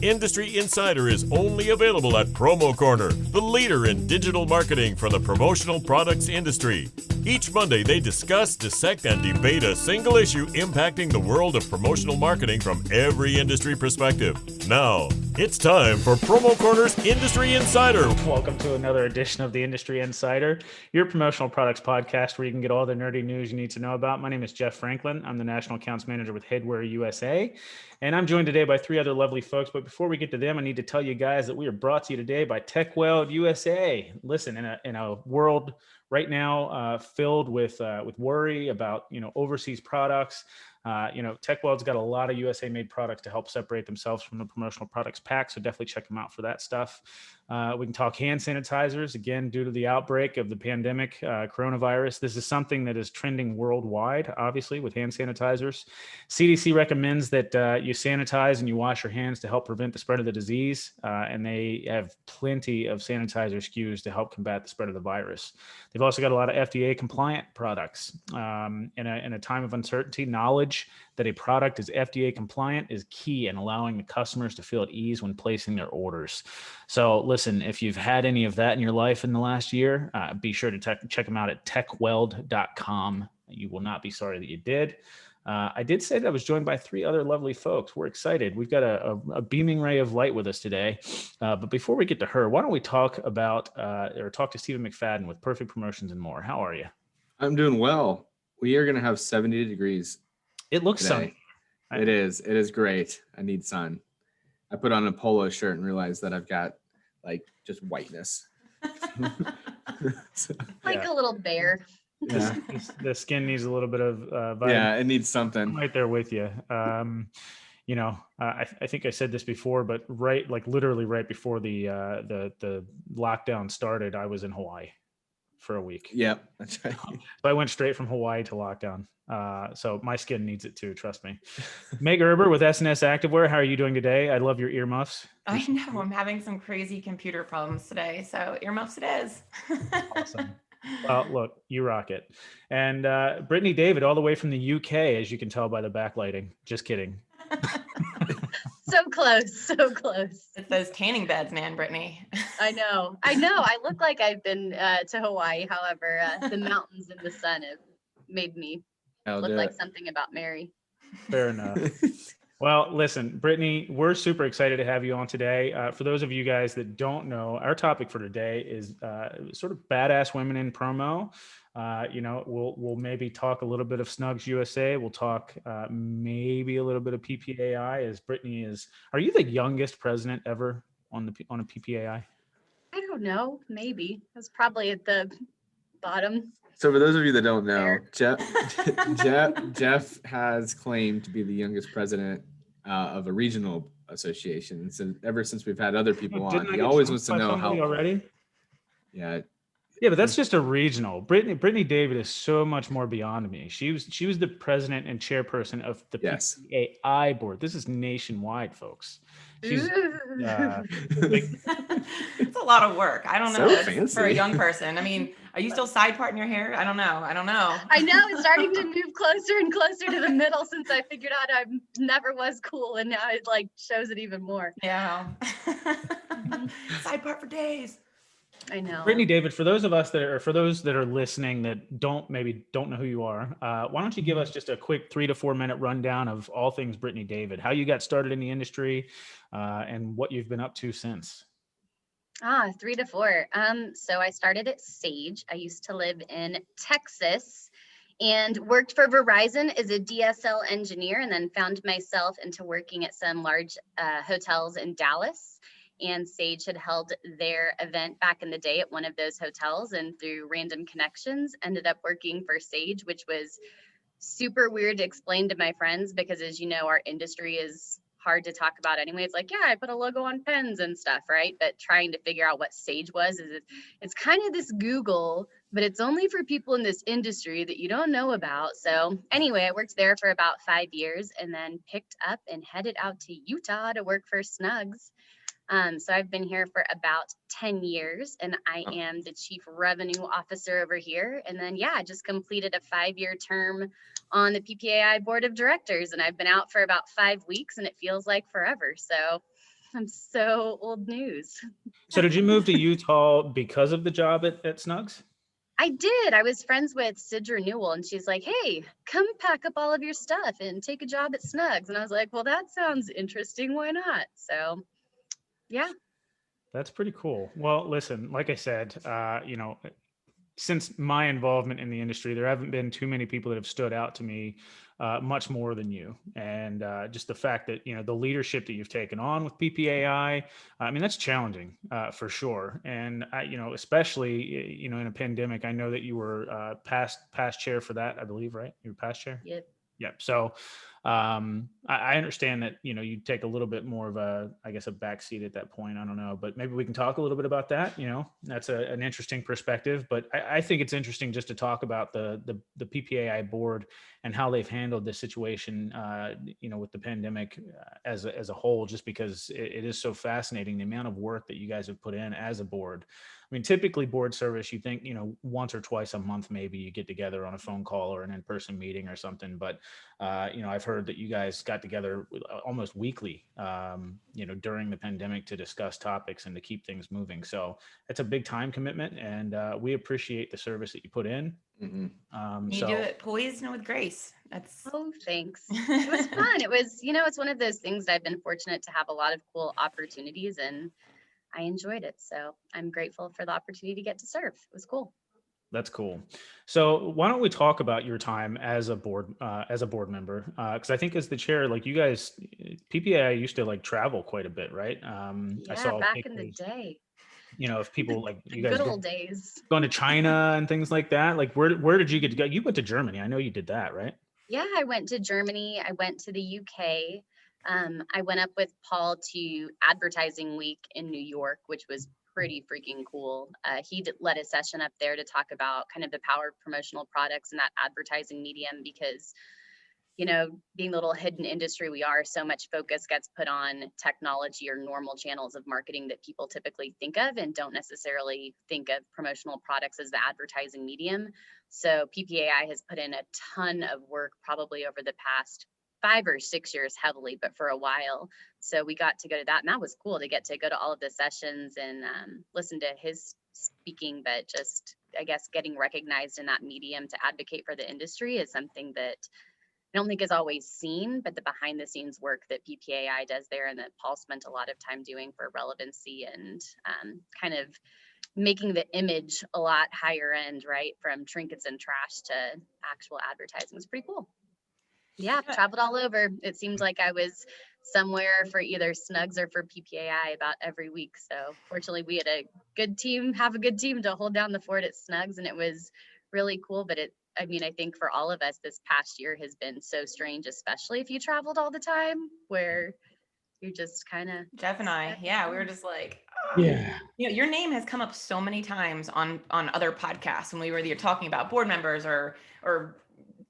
Industry Insider is only available at Promo Corner, the leader in digital marketing for the promotional products industry. Each Monday, they discuss, dissect, and debate a single issue impacting the world of promotional marketing from every industry perspective. Now, it's time for Promo Corner's Industry Insider. Welcome to another edition of the Industry Insider, your promotional products podcast where you can get all the nerdy news you need to know about. My name is Jeff Franklin. I'm the National Accounts Manager with Headwear USA, and I'm joined today by three other lovely folks. But before we get to them, I need to tell you guys that we are brought to you today by TechWeld USA. Listen, in a world right now filled with worry about overseas products. TechWeld's got a lot of USA-made products to help separate themselves from the promotional products pack, so definitely check them out for that stuff. We can talk hand sanitizers. Again, due to the outbreak of the pandemic, coronavirus, this is something that is trending worldwide, obviously, with hand sanitizers. CDC recommends that you sanitize and you wash your hands to help prevent the spread of the disease, and they have plenty of sanitizer SKUs to help combat the spread of the virus. They've also got a lot of FDA-compliant products. In a time of uncertainty, knowledge that a product is FDA compliant is key in allowing the customers to feel at ease when placing their orders. So listen, if you've had any of that in your life in the last year, be sure to check them out at techweld.com. You will not be sorry that you did. I did say that I was joined by three other lovely folks. We're excited. We've got a beaming ray of light with us today. But before we get to her, why don't we talk to Stephen McFadden with Perfect Promotions and More. How are you? I'm doing well. We are going to have 70 degrees. It looks sunny. It is. It is great. I need sun. I put on a polo shirt and realized that I've got just whiteness. A little bear. Yeah. The skin needs a little bit of vitamin. Yeah, it needs something. I'm right there with you. I think I said this before, but literally right before the lockdown started, I was in Hawaii for a week. Yep, that's right. So I went straight from Hawaii to lockdown. So my skin needs it too, trust me. Meg Erber with SNS Activewear. How are you doing today? I love your earmuffs. I know. I'm having some crazy computer problems today, so earmuffs it is. Awesome. Well, look, you rock it. And Brittany David, all the way from the UK, as you can tell by the backlighting. Just kidding. So close, so close. It's those tanning beds, man, Brittany. I know. I look like I've been to Hawaii. However, the mountains and the sun have made me look like something about Mary. Fair enough. Well, listen, Brittany, we're super excited to have you on today. For those of you guys that don't know, our topic for today is sort of badass women in promo. We'll maybe talk a little bit of SnugzUSA. We'll talk maybe a little bit of PPAI, as Brittany is. Are you the youngest president ever on a PPAI? I don't know. Maybe. That's probably at the bottom. So for those of you that don't know, Jeff has claimed to be the youngest president of a regional association. So ever since we've had other people on, he always wants to know how already. Yeah. Yeah, but that's just a regional. Brittany David is so much more beyond me. She was the president and chairperson of the PPAI board. This is nationwide, folks. She's it's a lot of work. I don't know. So fancy. For a young person. I mean, are you still side parting your hair? I don't know. I know. It's starting to move closer and closer to the middle since I figured out I never was cool, and now it shows it even more. Yeah. Side part for days. I know. Brittany David, for those that are listening that don't know who you are, why don't you give us just a quick 3 to 4 minute rundown of all things Brittany David, how you got started in the industry, and what you've been up to since. 3 to 4. So I started at Sage. I used to live in Texas and worked for Verizon as a DSL engineer, and then found myself into working at some large hotels in Dallas. And Sage had held their event back in the day at one of those hotels, and through random connections ended up working for Sage, which was super weird to explain to my friends because, as you know, our industry is hard to talk about anyway. It's like, yeah, I put a logo on pens and stuff, right? But trying to figure out what Sage was it's kind of this Google, but it's only for people in this industry that you don't know about. So anyway, I worked there for about 5 years and then picked up and headed out to Utah to work for Snugs. So I've been here for about 10 years, and I am the chief revenue officer over here. And then, I just completed a 5-year term on the PPAI board of directors, and I've been out for about 5 weeks, and it feels like forever. So I'm so old news. So did you move to Utah because of the job at Snugs? I did. I was friends with Sidra Newell, and she's like, hey, come pack up all of your stuff and take a job at Snugs. And I was like, well, that sounds interesting. Why not? So, yeah. That's pretty cool. Well, listen, like I said, since my involvement in the industry, there haven't been too many people that have stood out to me much more than you. And just the fact that, the leadership that you've taken on with PPAI, I mean, that's challenging for sure. And, especially, in a pandemic, I know that you were past chair for that, I believe, right? You were past chair? Yep. Yep. So I understand that, you take a little bit more of a backseat at that point. I don't know, but maybe we can talk a little bit about that. That's an interesting perspective, but I think it's interesting just to talk about the PPAI board and how they've handled this situation, with the pandemic as a whole, just because it is so fascinating, the amount of work that you guys have put in as a board. I mean, typically board service, you think, once or twice a month, maybe you get together on a phone call or an in-person meeting or something. But, I've heard that you guys got together almost weekly, during the pandemic to discuss topics and to keep things moving. So it's a big time commitment, and we appreciate the service that you put in. Mm-hmm. You do it poised and with grace. That's Oh, thanks. It was fun. It was, it's one of those things that I've been fortunate to have a lot of cool opportunities, and I enjoyed it. So I'm grateful for the opportunity to get to serve. It was cool. That's cool. So why don't we talk about your time as a board member? Because I think as the chair, like you guys, PPAI used to like travel quite a bit, right? I Yeah, saw back in the pictures, day, of people like the you guys good old days. going to China and things like that. Like where did you get to go? You went to Germany. I know you did that, right? Yeah, I went to Germany. I went to the UK. I went up with Paul to Advertising Week in New York, which was pretty freaking cool. He led a session up there to talk about kind of the power of promotional products and that advertising medium, because being the little hidden industry we are, so much focus gets put on technology or normal channels of marketing that people typically think of and don't necessarily think of promotional products as the advertising medium. So PPAI has put in a ton of work probably over the past 5 or 6 years heavily, but for a while. So we got to go to that, and that was cool to get to go to all of the sessions and listen to his speaking, but just, I guess, getting recognized in that medium to advocate for the industry is something that I don't think is always seen, but the behind the scenes work that PPAI does there and that Paul spent a lot of time doing for relevancy and kind of making the image a lot higher end, right? From trinkets and trash to actual advertising was pretty cool. Yeah, traveled all over. It seemed like I was somewhere for either Snugs or for PPAI about every week. So fortunately we had a good team to hold down the fort at Snugs, and it was really cool. But I think for all of us, this past year has been so strange, especially if you traveled all the time, where you're just kind of. Jeff and I, we were just like, Yeah. your name has come up so many times on other podcasts when we were either talking about board members or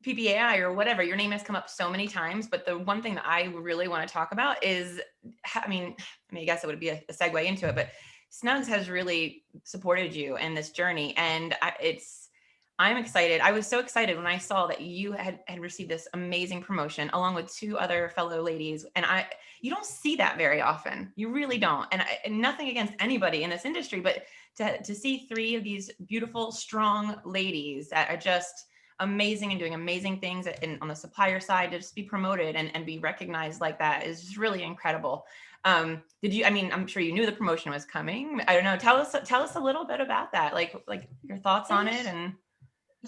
PPAI or whatever. Your name has come up so many times, but the one thing that I really want to talk about is, I guess it would be a segue into it, but Snugs has really supported you in this journey, and I'm excited. I was so excited when I saw that you had received this amazing promotion along with 2 other fellow ladies. And you don't see that very often. You really don't. And nothing against anybody in this industry, but to see 3 of these beautiful, strong ladies that are just amazing and doing amazing things on the supplier side, to just be promoted and be recognized like that is just really incredible. I'm sure you knew the promotion was coming. I don't know. Tell us a little bit about that. Like your thoughts on it. And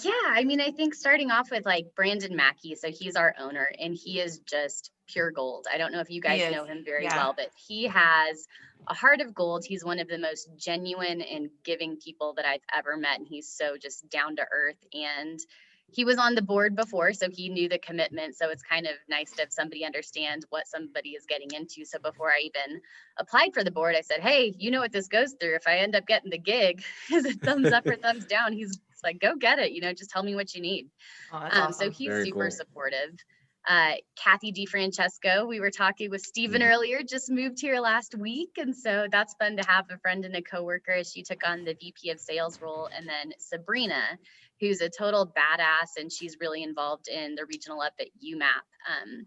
yeah, I think starting off with like Brandon Mackey, so he's our owner and he is just pure gold. I don't know if you guys know him very well, but he has a heart of gold. He's one of the most genuine and giving people that I've ever met, and he's so just down to earth. And he was on the board before, so he knew the commitment. So it's kind of nice to have somebody understand what somebody is getting into. So before I even applied for the board, I said, hey, you know what this goes through. If I end up getting the gig, is it thumbs up or thumbs down? He's like, go get it. Just tell me what you need. Awesome. So he's Very super cool. supportive. Kathy DeFrancesco, we were talking with Stephen earlier, just moved here last week. And so that's fun to have a friend and a coworker as she took on the VP of sales role. And then Sabrina, who's a total badass, and she's really involved in the regional up at UMAP.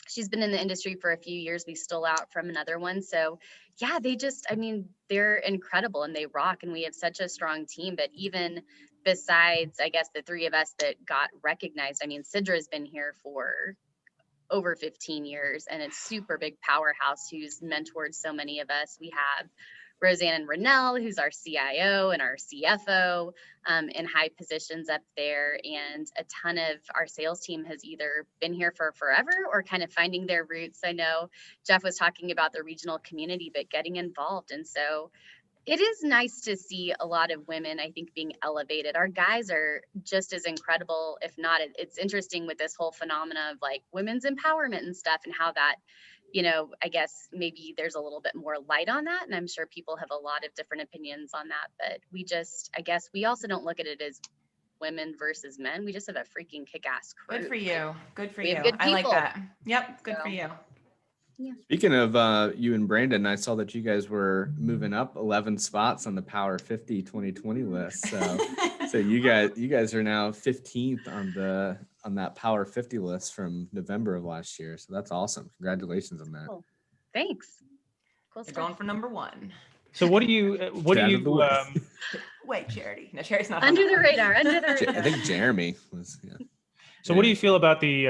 she's been in the industry for a few years. We stole out from another one. So yeah, they're incredible and they rock, and we have such a strong team. But even besides, I guess, the three of us that got recognized, Sidra's been here for over 15 years, and it's super big powerhouse who's mentored so many of us. We have Roseanne and Rennell, who's our CIO and our CFO, in high positions up there. And a ton of our sales team has either been here for forever or kind of finding their roots. I know Jeff was talking about the regional community, but getting involved. And so it is nice to see a lot of women, I think, being elevated. Our guys are just as incredible, if not. It's interesting with this whole phenomena of like women's empowerment and stuff, and how that, I guess maybe there's a little bit more light on that. And I'm sure people have a lot of different opinions on that. But I guess we also don't look at it as women versus men. We just have a freaking kick-ass crew. Good for you. Good for We you. have good I like people. that. Yep. Good So- for you. Speaking of you and Brandon, I saw that you guys were moving up 11 spots on the Power 50 2020 list. So you guys are now 15th on that Power 50 list from November of last year. So that's awesome. Congratulations on that. Cool. Thanks. Cool They're stuff. going for number one. So what do you Get out of the way. Wait, Charity. No, Charity's not Under on the that radar, under the I radar. think Jeremy was. Yeah. So what do you feel about the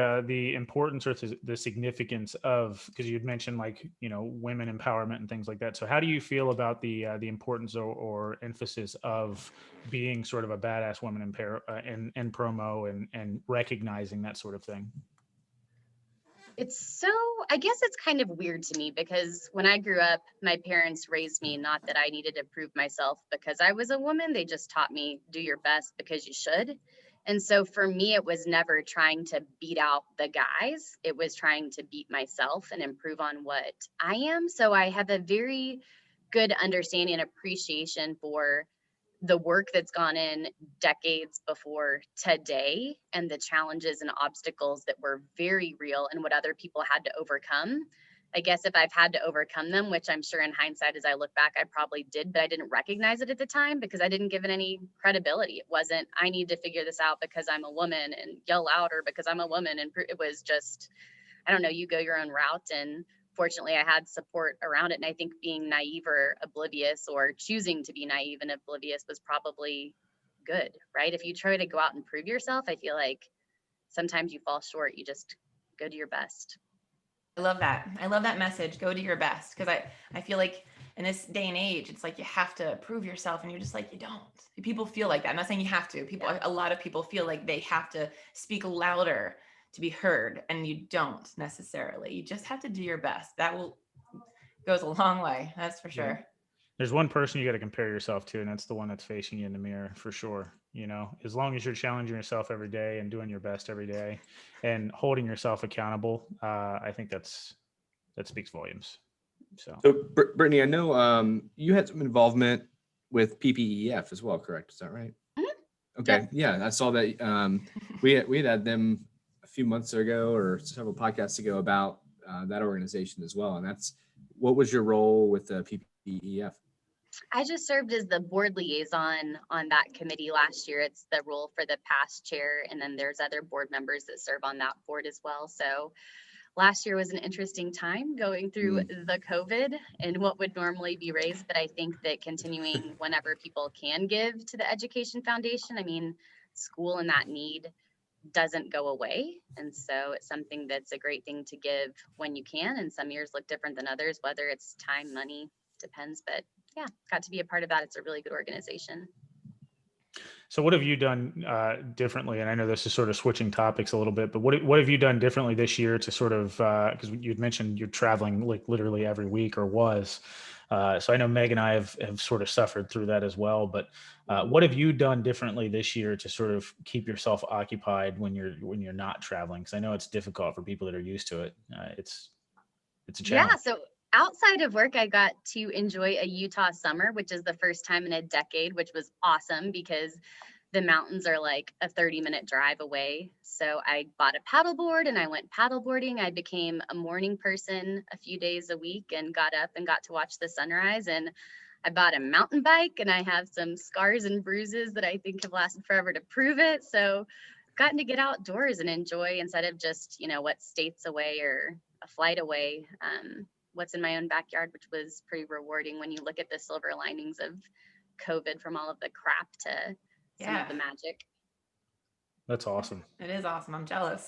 importance or the significance of, because you'd mentioned women empowerment and things like that. So how do you feel about the importance or emphasis of being sort of a badass woman in promo and recognizing that sort of thing? I guess it's kind of weird to me, because when I grew up, my parents raised me, not that I needed to prove myself because I was a woman. They just taught me, do your best because you should. And so for me, it was never trying to beat out the guys. It was trying to beat myself and improve on what I am. So I have a very good understanding and appreciation for the work that's gone in decades before today, and the challenges and obstacles that were very real and what other people had to overcome. I guess if I've had to overcome them, which I'm sure in hindsight, as I look back, I probably did, but I didn't recognize it at the time because I didn't give it any credibility. It wasn't, I need to figure this out because I'm a woman and yell louder because I'm a woman. And it was just, I don't know, you go your own route. And fortunately, I had support around it. And I think being naive or oblivious, or choosing to be naive and oblivious, was probably good, right? If you try to go out and prove yourself, I feel like sometimes you fall short. You just go to your best. I love that. I love that message. Go to your best. Because I feel like in this day and age, it's like you have to prove yourself, and you're just like, you don't. People feel like that. I'm not saying you have to. A lot of people feel like they have to speak louder to be heard, and you don't necessarily. You just have to do your best. That goes a long way. That's for sure. There's one person you got to compare yourself to, and that's the one that's facing you in the mirror, for sure. As long as you're challenging yourself every day and doing your best every day and holding yourself accountable, I think that speaks volumes. So Brittany, I know you had some involvement with PPEF as well, correct? Is that right? Mm-hmm. Okay. Yeah, I saw that we had them a few months ago or several podcasts ago about that organization as well. And what was your role with the PPEF? I just served as the board liaison on that committee last year. It's the role for the past chair, and then there's other board members that serve on that board as well. So last year was an interesting time going through the COVID and what would normally be raised. But I think that continuing whenever people can give to the Education Foundation, school and that need doesn't go away. And so it's something that's a great thing to give when you can. And some years look different than others, whether it's time, money, depends. But yeah, got to be a part of that. It's a really good organization. So what have you done differently? And I know this is sort of switching topics a little bit, but what have you done differently this year to sort of, because you'd mentioned you're traveling like literally every week or was. So I know Meg and I have sort of suffered through that as well, but what have you done differently this year to sort of keep yourself occupied when you're not traveling? Because I know it's difficult for people that are used to it. It's a challenge. Yeah, so outside of work, I got to enjoy a Utah summer, which is the first time in a decade, which was awesome because the mountains are like a 30-minute drive away. So I bought a paddleboard and I went paddleboarding. I became a morning person a few days a week and got up and got to watch the sunrise. And I bought a mountain bike, and I have some scars and bruises that I think have lasted forever to prove it. So gotten to get outdoors and enjoy instead of just, what states away or a flight away, what's in my own backyard, which was pretty rewarding when you look at the silver linings of COVID, from all of the crap to some of the magic. That's awesome. It is awesome. I'm jealous.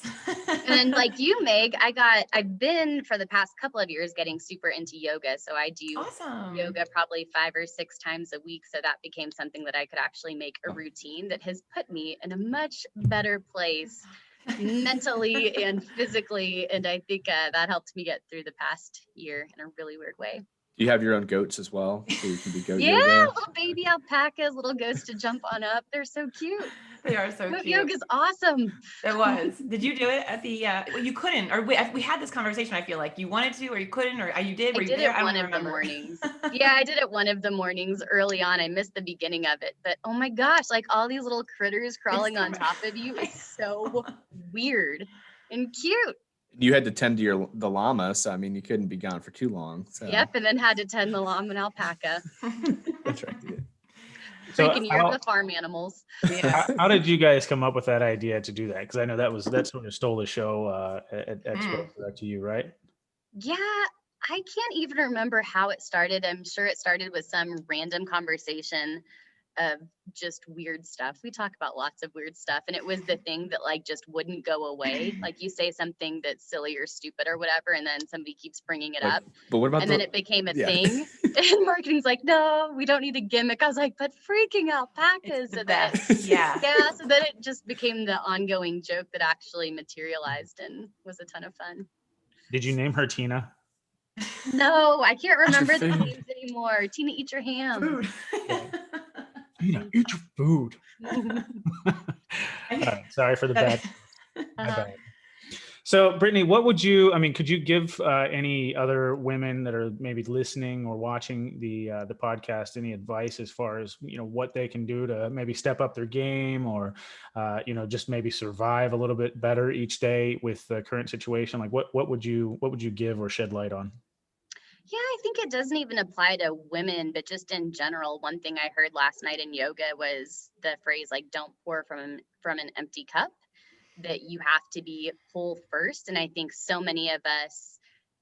And like you, Meg, I've been for the past couple of years getting super into yoga. So I do Awesome. yoga probably 5 or 6 times a week. So that became something that I could actually make a routine that has put me in a much better place mentally and physically. And I think that helped me get through the past year in a really weird way. Do you have your own goats as well? So you can be goat Yeah, yoga? little baby alpacas, little ghosts to jump on up. They're so cute. They are so Goat cute. yoga's awesome. It was. Did you do it at the, well, you couldn't, or we had this conversation, I feel like you wanted to, or you couldn't, or you did, I were you did there? it I one don't of the remember. mornings. Yeah, I did it one of the mornings early on. I missed the beginning of it, but oh my gosh, like all these little critters crawling on top of you is so weird and cute. You had to tend to the llama, so I mean, you couldn't be gone for too long. So. Yep, and then had to tend the llama and alpaca. That's right. So Freaking year of the farm animals. Yeah. how did you guys come up with that idea to do that? Because I know that sort of stole the show at Expo to you, right? Yeah, I can't even remember how it started. I'm sure it started with some random conversation of just weird stuff. We talk about lots of weird stuff, and it was the thing that like just wouldn't go away. Like you say something that's silly or stupid or whatever, and then somebody keeps bringing it up. But what about and then it became a thing. And marketing's like, no, we don't need a gimmick. I was like, but freaking alpacas. It's the So that, best. Yeah. yeah. So then it just became the ongoing joke that actually materialized and was a ton of fun. Did you name her Tina? No, I can't remember the food. names anymore. Tina, eat your ham. Tina, eat your food. Sorry for the bad. my bad. So, Brittany, what would you? I mean, could you give any other women that are maybe listening or watching the podcast any advice as far as what they can do to maybe step up their game, or just maybe survive a little bit better each day with the current situation? Like, what would you give or shed light on? Yeah, I think it doesn't even apply to women, but just in general. One thing I heard last night in yoga was the phrase like, "Don't pour from an empty cup." That you have to be full first. And I think so many of us,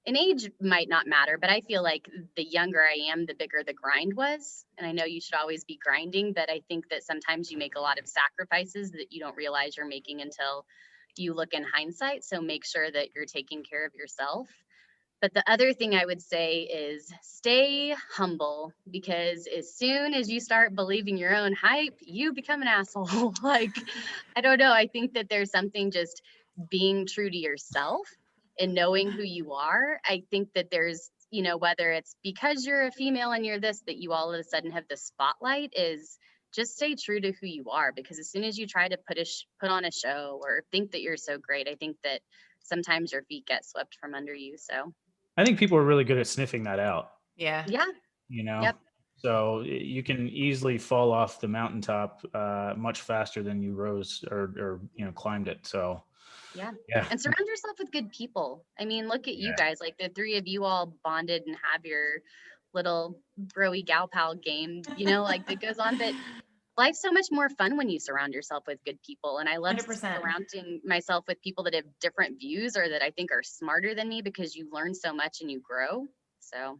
and age might not matter, but I feel like the younger I am, the bigger the grind was. And I know you should always be grinding, but I think that sometimes you make a lot of sacrifices that you don't realize you're making until you look in hindsight. So make sure that you're taking care of yourself. But the other thing I would say is stay humble, because as soon as you start believing your own hype, you become an asshole. Like, I don't know. I think that there's something just being true to yourself and knowing who you are. I think that there's, whether it's because you're a female and you're this, that you all of a sudden have the spotlight, is just stay true to who you are. Because as soon as you try to put on a show or think that you're so great, I think that sometimes your feet get swept from under you. So I think people are really good at sniffing that out. Yeah. yeah. Yep. So you can easily fall off the mountaintop much faster than you rose or climbed it. So Yeah. yeah. And surround yourself with good people. I mean, look at you guys, like the three of you all bonded and have your little broy gal pal game, like that goes on. But life's so much more fun when you surround yourself with good people. And I love 100%. surrounding myself with people that have different views or that I think are smarter than me, because you learn so much and you grow. So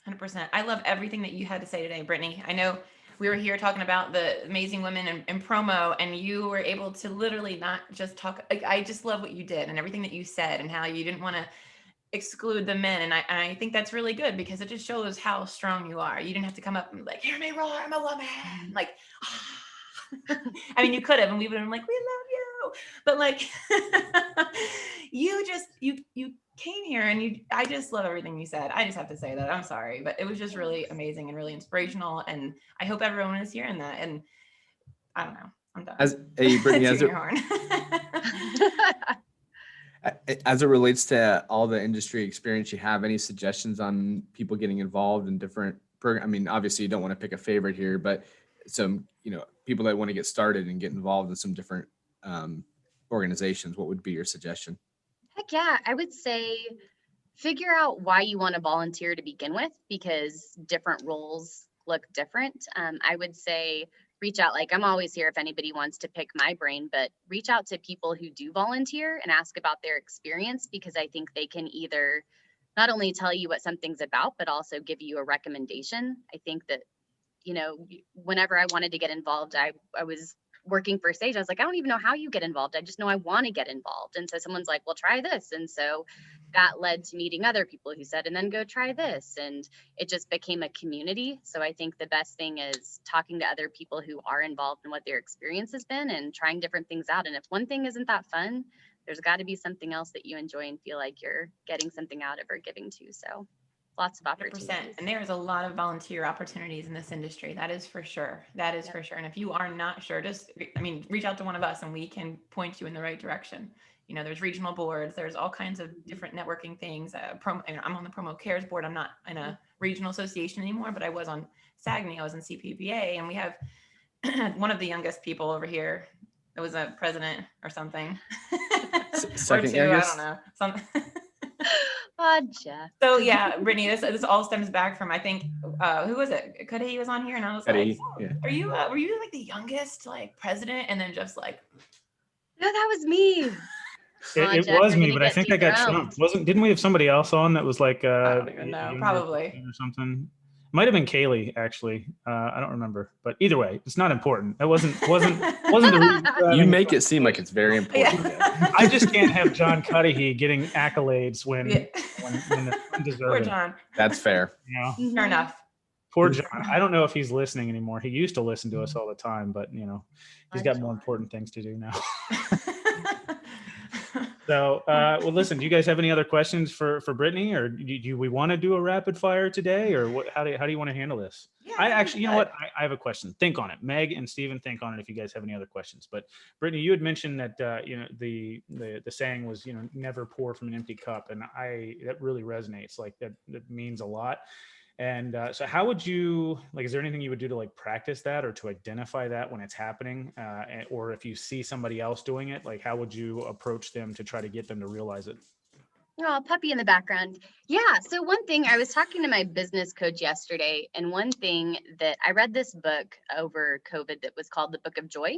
100%. I love everything that you had to say today, Brittany. I know we were here talking about the amazing women in promo, and you were able to literally not just talk. I just love what you did and everything that you said and how you didn't want to exclude the men. And I think that's really good, because it just shows how strong you are. You didn't have to come up and be like, hear me roar, I'm a woman. Like, I mean, you could have, and we would have been like, we love you. But like, you came here and I just love everything you said. I just have to say that. I'm sorry, but it was just really amazing and really inspirational. And I hope everyone is hearing that. And I don't know, I'm done. Brittany, Tooting your horn. as it relates to all the industry experience you have, any suggestions on people getting involved in different programs? I mean, obviously you don't want to pick a favorite here, but some, people that want to get started and get involved in some different organizations, what would be your suggestion? heck yeah, I would say figure out why you want to volunteer to begin with, because different roles look different. I would say reach out. Like, I'm always here if anybody wants to pick my brain, but reach out to people who do volunteer and ask about their experience, because I think they can either not only tell you what something's about, but also give you a recommendation. I think that, you know, whenever I wanted to get involved, I was working for Sage. I was like, I don't even know how you get involved. I just know I want to get involved. And so someone's like, well, try this. And so that led to meeting other people who said, and then go try this. And it just became a community. So I think the best thing is talking to other people who are involved in what their experience has been and trying different things out. And if one thing isn't that fun, there's got to be something else that you enjoy and feel like you're getting something out of or giving to. So lots of opportunities. 100%. And there's a lot of volunteer opportunities in this industry. That is for sure. That is for sure. And if you are not sure, reach out to one of us and we can point you in the right direction. You know, there's regional boards, there's all kinds of different networking things. I'm on the Promo Cares board. I'm not in a regional association anymore, but I was on SAGNY, I was in CPBA, and we have one of the youngest people over here that was a president or something. Second or two, youngest? I don't know. Something. Jeff. So yeah, Brittany, this all stems back from, I think, who was it? Cuddy was on here, and I was like, yeah. were you like the youngest like president? And then just like, No, that was me. It Jeff, was you're me, gonna but I get think I got dethroned. trumped. Didn't we have somebody else on that was like I don't even know, probably. or something? Might have been Kaylee, actually. I don't remember, but either way, it's not important. That wasn't the reason. You make it seem like it's very important. Yeah. I just can't have John Cudahy getting accolades when they're undeserved. Poor John. That's fair. You know? Fair enough. Poor John. I don't know if he's listening anymore. He used to listen to us all the time, but you know, he's got more important things to do now. So, well, listen, do you guys have any other questions for Brittany, or do we want to do a rapid fire today, or what? How do you want to handle this? Yeah, I actually, you know what? I have a question. Think on it. Meg and Steven, think on it if you guys have any other questions. But Brittany, you had mentioned that you know, the saying was, you know, never pour from an empty cup, and that really resonates. Like that means a lot. And so how would you, like, is there anything you would do to like practice that or to identify that when it's happening? Or if you see somebody else doing it, like how would you approach them to try to get them to realize it? Oh, puppy in the background. Yeah. So one thing, I was talking to my business coach yesterday, and one thing that I read this book over COVID that was called The Book of Joy.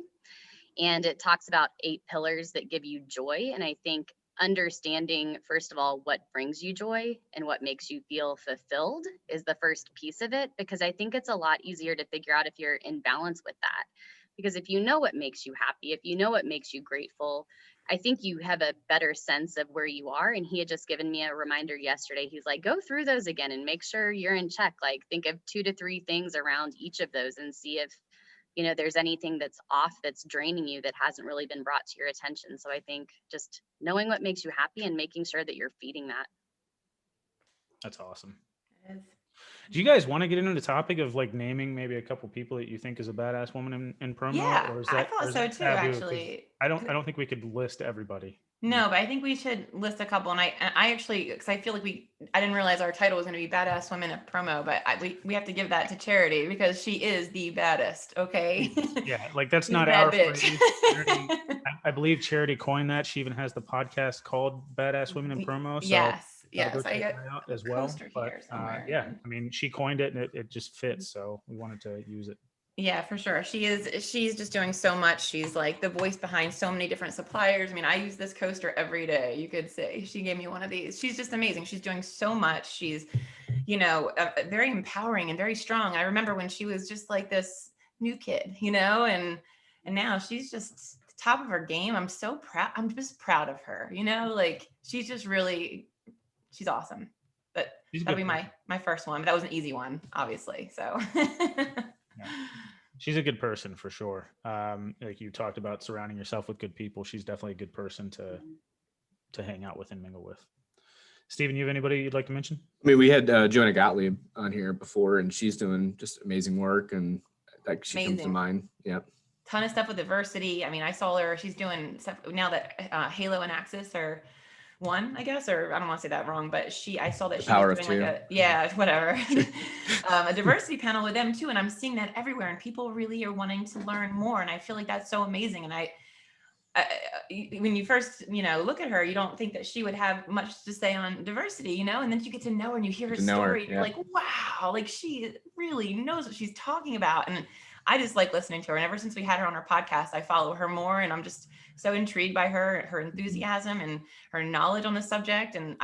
And it talks about 8 pillars that give you joy. And I think understanding, first of all, what brings you joy and what makes you feel fulfilled is the first piece of it, because I think it's a lot easier to figure out if you're in balance with that. Because if you know what makes you happy, if you know what makes you grateful, I think you have a better sense of where you are. And he had just given me a reminder yesterday. He's like, go through those again and make sure you're in check. Like, think of 2 to 3 things around each of those and see if, you know, there's anything that's off, that's draining you, that hasn't really been brought to your attention. So I think just knowing what makes you happy and making sure that you're feeding that. That's awesome. Do you guys want to get into the topic of like naming maybe a couple people that you think is a badass woman in promo? Yeah, or is that, I thought so too, taboo? actually. I don't think we could list everybody. No, but I think we should list a couple. And I actually, because I feel like I didn't realize our title was going to be Badass Women at Promo, but we have to give that to Charity because she is the baddest. Okay. Yeah, like that's not Bad our bitch. phrase. Charity, I believe Charity coined that. She even has the podcast called Badass Women in Promo. So Yes. go Yes. check I that got out as a well. coaster But here somewhere. yeah, I mean, she coined it and it just fits. So we wanted to use it. Yeah, for sure. She's just doing so much. She's like the voice behind so many different suppliers. I mean, I use this coaster every day, you could say. She gave me one of these. She's just amazing. She's doing so much. She's, you know, very empowering and very strong. I remember when she was just like this new kid, you know, and now she's just the top of her game. I'm so proud. I'm just proud of her, you know, like she's just really, she's awesome. But that'll be my first one, but that was an easy one, obviously. So Yeah. She's a good person for sure. Like you talked about surrounding yourself with good people. She's definitely a good person to hang out with and mingle with. Steven, you have anybody you'd like to mention? I mean, we had Joanna Gottlieb on here before, and she's doing just amazing work, and that she comes to mind. Yeah. Ton of stuff with diversity. I mean, I saw her, she's doing stuff now that Halo and Axis are one, I guess, or I don't want to say that wrong, but I saw that she was doing like whatever, a diversity panel with them too. And I'm seeing that everywhere, and people really are wanting to learn more. And I feel like that's so amazing. And when you first, you know, look at her, you don't think that she would have much to say on diversity, you know, and then you get to know her and you hear her story. You're like, wow, like she really knows what she's talking about. And I just like listening to her. And ever since we had her on our podcast, I follow her more, and I'm just so intrigued by her enthusiasm and her knowledge on the subject. And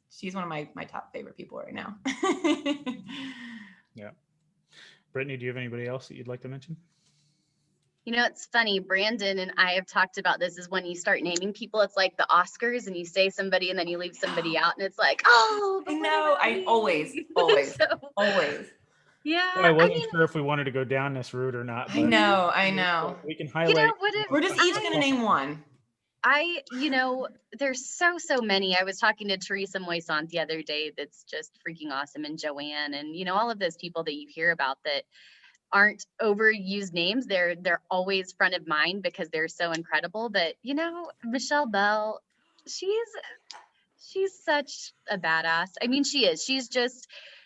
she's one of my top favorite people right now. Yeah. Brittany, do you have anybody else that you'd like to mention? You know, it's funny, Brandon and I have talked about this, is when you start naming people, it's like the Oscars and you say somebody and then you leave somebody out and it's like, oh, I know. I always. Always. Yeah. Well, I wasn't sure if we wanted to go down this route or not. I know. We can highlight. We're just each going to name one. There's so many. I was talking to Teresa Moisant the other day that's just freaking awesome, and Joanne, and all of those people that you hear about that aren't overused names. They're always front of mind because they're so incredible. But Michelle Bell, she's such a badass. I mean, she is.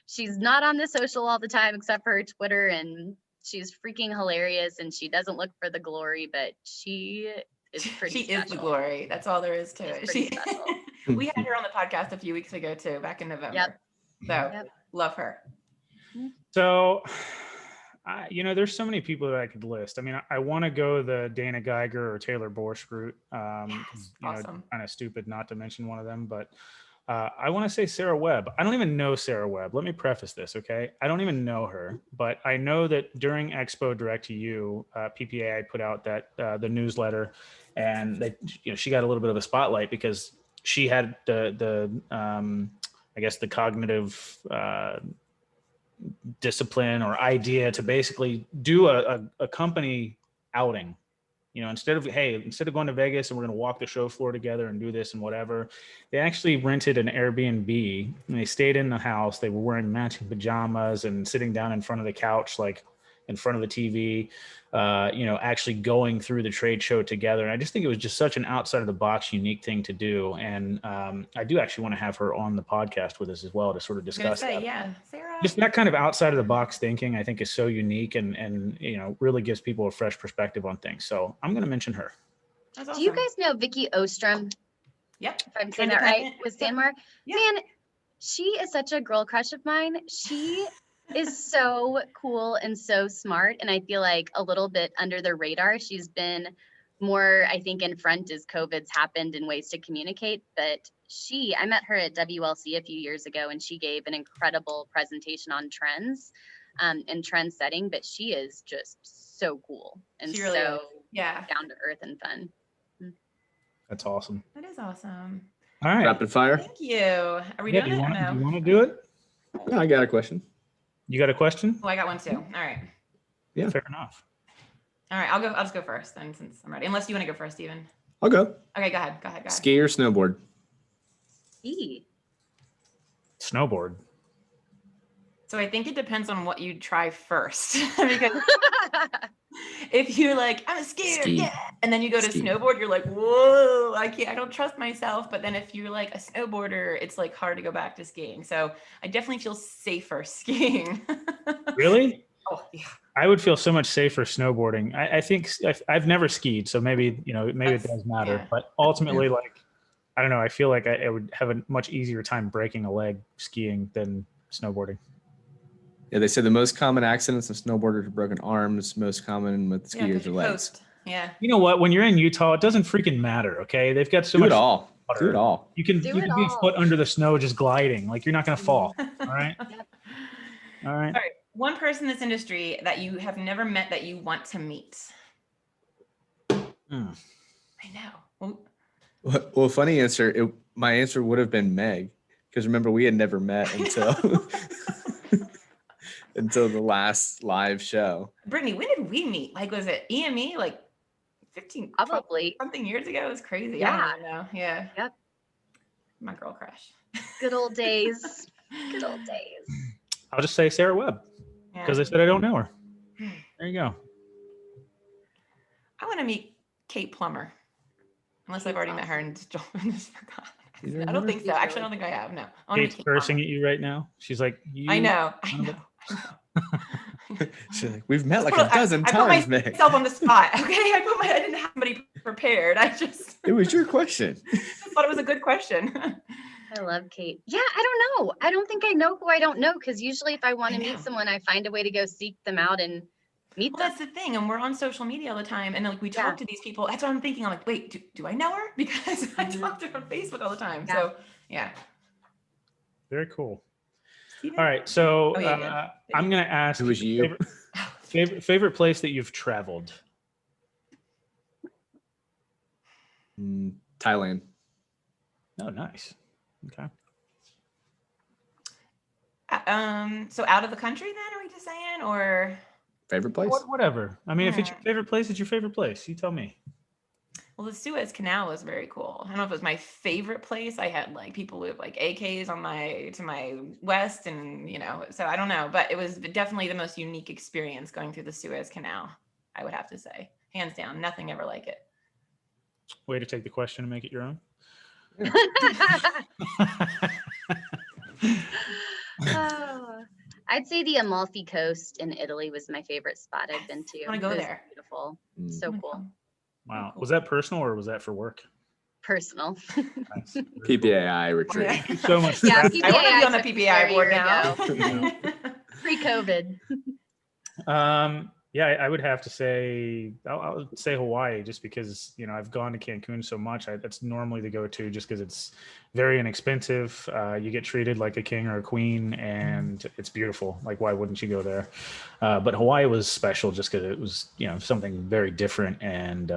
She's not on the social all the time except for her Twitter, and she's freaking hilarious, and she doesn't look for the glory, but she is pretty She special. is the glory. That's all there is to it. We had her on the podcast a few weeks ago too, back in November. Yep. So love her. So, there's so many people that I could list. I mean, I want to go the Dana Geiger or Taylor Borsch route. Awesome. Kind of stupid not to mention one of them, but I want to say Sarah Webb. I don't even know Sarah Webb. Let me preface this, okay? I don't even know her, but I know that during Expo Direct to You, PPAI put out that the newsletter, and she got a little bit of a spotlight because she had the I guess the cognitive discipline or idea to basically do a company outing. Instead of going to Vegas and we're going to walk the show floor together and do this and whatever, they actually rented an Airbnb and they stayed in the house. They were wearing matching pajamas and sitting down in front of the couch, like in front of the TV, actually going through the trade show together. And I just think it was just such an outside of the box, unique thing to do. And I do actually want to have her on the podcast with us as well to sort of discuss that. Yeah, Sarah. Just that kind of outside of the box thinking, I think, is so unique and really gives people a fresh perspective on things. So I'm going to mention her. That's awesome. Do you guys know Vicky Ostrom? Yep. If I'm saying that right, with Sandmar? Yeah. Man, she is such a girl crush of mine. She is so cool and so smart, and I feel like a little bit under the radar. She's been more, I think, in front as COVID's happened in ways to communicate. But I met her at WLC a few years ago, and she gave an incredible presentation on trends and trend setting. But she is just so cool and She really so is. Yeah. down to earth and fun. That's awesome. That is awesome. All right. Rapid fire. Thank you. Are we doing Do you it? want or no? to do it? Yeah, I got a question. You got a question? Oh, I got one too. All right. Yeah. Fair enough. All right. I'll just go first then, since I'm ready. Unless you want to go first, Steven. I'll go. Okay, go ahead. Ski or snowboard? Snowboard. So I think it depends on what you try first. Because if you're like, I'm a skier, Ski. yeah, and then you go to Ski. snowboard, you're like, whoa, I don't trust myself. But then if you're like a snowboarder, it's like hard to go back to skiing. So I definitely feel safer skiing. Really? Oh, yeah. I would feel so much safer snowboarding. I think I've never skied, so maybe it does matter. Yeah. But ultimately, I don't know. I feel like I would have a much easier time breaking a leg skiing than snowboarding. Yeah, they said the most common accidents of snowboarders are broken arms. Most common with Yeah, 'cause skiers are you legs. coast. Yeah. You know what? When you're in Utah, it doesn't freaking matter. Okay, they've got so Do much it all. water. Do it all. You can Do be it a all. foot under the snow just gliding. Like you're not going to fall. All right. All right. All right. One person in this industry that you have never met that you want to meet. Hmm. I know. Well, funny answer. My answer would have been Meg, because remember we had never met until until the last live show. Brittany, when did we meet? Like, was it EME? Like 15, 12 Probably. something years ago? It was crazy. Yeah. I don't even know. Yeah. Yep. My girl crush. Good old days. Good old days. I'll just say Sarah Webb Yeah. because I said I don't know her. There you go. I want to meet Kate Plummer. Unless I've already met her and just forgot. You I don't don't know? think so. Actually, I don't think I have. No. I wanna meet Kate's Kate cursing Plummer. at you right now. She's like, I know. She's like, we've met like Hold a on, dozen I times, put Meg. myself on the spot. Okay, I didn't have somebody prepared. I just It was your question. thought it was a good question. I love Kate. Yeah, I don't know. I don't think I know who I don't know, because usually if I want I to know. meet someone, I find a way to go seek them out and meet Well, them. that's the thing. And we're on social media all the time. And like we talk to these people. That's what I'm thinking. I'm like, wait, do I know her? Because I talk to her on Facebook all the time. Yeah. So yeah. Very cool. Steven? All right, so Oh, yeah, I'm gonna ask. Who was you? Favorite place that you've traveled? Thailand. Oh, nice. Okay. So out of the country then, are we just saying, or? Favorite place? Whatever. I mean, if it's your favorite place, it's your favorite place. You tell me. Well, the Suez Canal was very cool. I don't know if it was my favorite place. I had like people with like AKs to my west, and so I don't know, but it was definitely the most unique experience going through the Suez Canal. I would have to say, hands down, nothing ever like it. Way to take the question and make it your own. Oh, I'd say the Amalfi Coast in Italy was my favorite spot I've been to. I wanna go It was there. Beautiful. Mm. So cool. Wow. Cool. Was that personal or was that for work? Personal. Nice. PPAI retreat. Thank you so much. Yeah, I want to be on the took me PPI there a board year now. ago. Pre-COVID. Yeah, I would have to say, I would say Hawaii, just because, I've gone to Cancun so much. That's normally the go-to just because it's very inexpensive. You get treated like a king or a queen, and it's beautiful. Like, why wouldn't you go there? But Hawaii was special just because it was, something very different and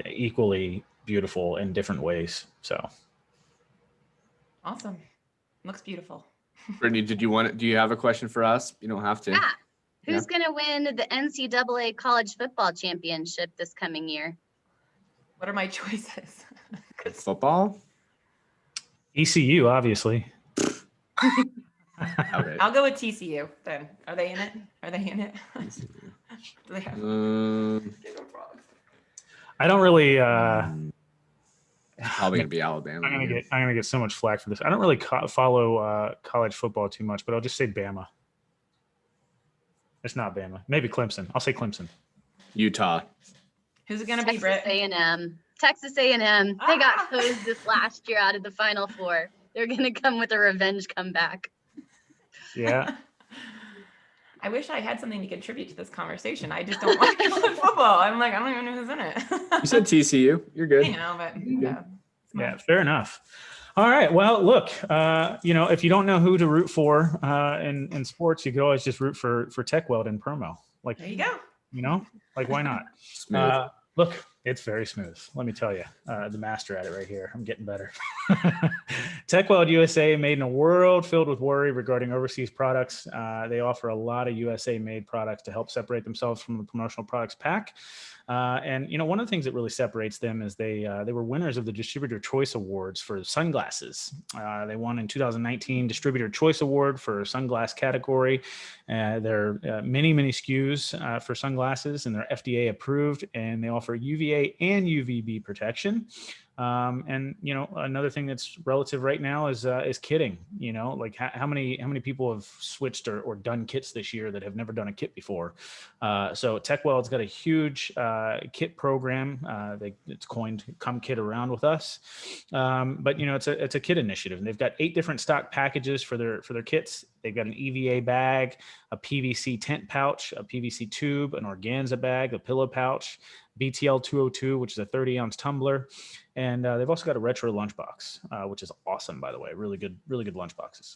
equally beautiful in different ways. So. Awesome. Looks beautiful. Brittany, do you have a question for us? You don't have to. Yeah. Who's going to win the NCAA college football championship this coming year? What are my choices? Football? ECU, obviously. Okay. I'll go with TCU then. Are they in it? Do they have I don't really. Probably gonna be Alabama. I'm gonna get so much flack for this. I don't really follow college football too much, but I'll just say Bama. It's not Bama. Maybe Clemson. I'll say Clemson. Utah. Who's it gonna be, Texas Britt? A&M. Texas A&M. They got hosed this last year out of the Final Four. They're gonna come with a revenge comeback. Yeah. I wish I had something to contribute to this conversation. I just don't watch college football. I'm like, I don't even know who's in it. You said TCU. You're good. I know, but Yeah, fair enough. All right. Well, look, if you don't know who to root for in sports, you could always just root for TechWeld and promo. Like, there you go. Like, why not? Smooth. Look, it's very smooth. Let me tell you, the master at it right here. I'm getting better. TechWeld USA, made in a world filled with worry regarding overseas products. They offer a lot of USA-made products to help separate themselves from the promotional products pack. And one of the things that really separates them is they were winners of the Distributor Choice Awards for sunglasses. They won in 2019 Distributor Choice Award for sunglass category. There are many SKUs for sunglasses, and they're FDA approved, and they offer UVA and UVB protection. And another thing that's relative right now is kitting. Like how many people have switched or done kits this year that have never done a kit before. So TechWeld's got a huge kit program. It's coined "Come Kit Around with Us," but it's a kit initiative. And they've got 8 different stock packages for their kits. They've got an EVA bag, a PVC tent pouch, a PVC tube, an organza bag, a pillow pouch, BTL 202, which is a 30-ounce tumbler. And they've also got a retro lunchbox, which is awesome, by the way. Really good lunchboxes.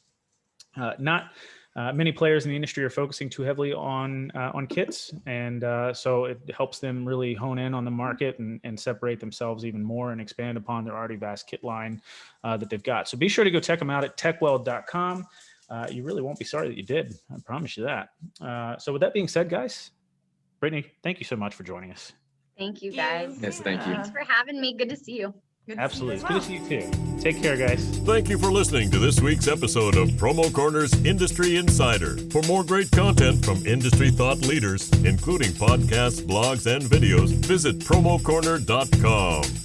Not many players in the industry are focusing too heavily on kits, and so it helps them really hone in on the market and separate themselves even more and expand upon their already vast kit line that they've got. So be sure to go check them out at techweld.com. You really won't be sorry that you did. I promise you that. So with that being said, guys, Brittany, thank you so much for joining us. Thank you, guys. Yes, thank you. Thanks for having me. Good to see you. Good to Absolutely. see you It's as good to see you too. Take care, guys. Thank you for listening to this week's episode of Promo Corner's Industry Insider. For more great content from industry thought leaders, including podcasts, blogs, and videos, visit promocorner.com.